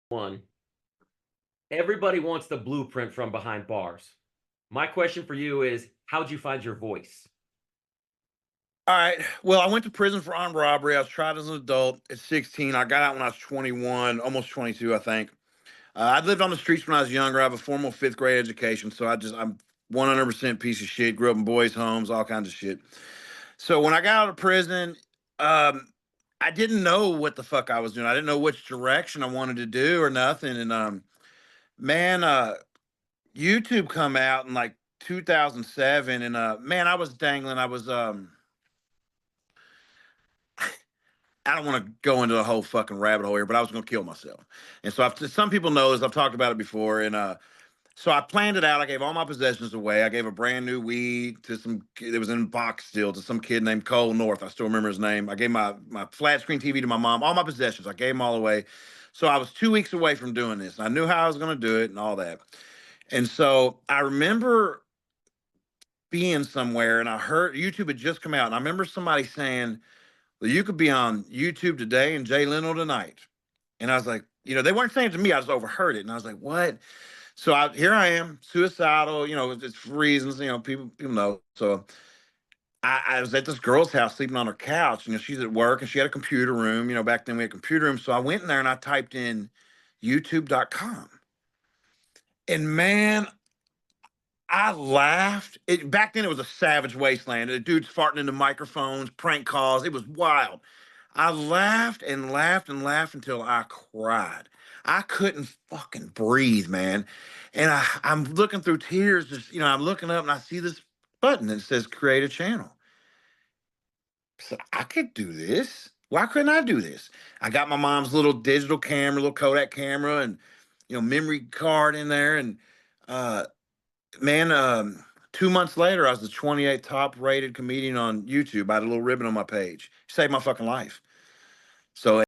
One, everybody wants the blueprint from behind bars. My question for you is, how'd you find your voice? All right. Well, I went to prison for armed robbery. I was tried as an adult at 16. I got out when I was 21, almost 22, I think. I'd lived on the streets when I was younger. I have a formal fifth grade education, so I'm 100% piece of shit. Grew up in boys' homes, all kinds of shit. So when I got out of prison, um, I didn't know what the fuck I was doing. I didn't know which direction I wanted to do or nothing. And man, YouTube come out in like 2007, and man, I was dangling. I don't want to go into the whole fucking rabbit hole here, but I was going to kill myself. And so some people know this. I've talked about it before. And so I planned it out. I gave all my possessions away. I gave a brand new weed to some kid that was in a box still to some kid named Cole North. I still remember his name. I gave my flat screen TV to my mom, all my possessions. I gave them all away. So I was 2 weeks away from doing this. And I knew how I was going to do it and all that. And so I remember being somewhere and I heard YouTube had just come out. And I remember somebody saying, well, you could be on YouTube today and Jay Leno tonight. And I was like, they weren't saying it to me. I just overheard it. And I was like, what? So here I am, suicidal, it's for reasons, people know. So I was at this girl's house sleeping on her couch. She's at work and she had a computer room. Back then we had a computer room. So I went in there and I typed in youtube.com. And man, I laughed. Back then it was a savage wasteland. The dudes farting into microphones, prank calls. It was wild. I laughed and laughed and laughed until I cried. I couldn't fucking breathe, man. And I'm looking through tears, just I'm looking up and I see this button that says create a channel. So I could do this. Why couldn't I do this? I got my mom's little digital camera, little Kodak camera, and memory card in there. And uh man, 2 months later, I was the 28th top rated comedian on YouTube. I had a little ribbon on my page. Saved my fucking life. So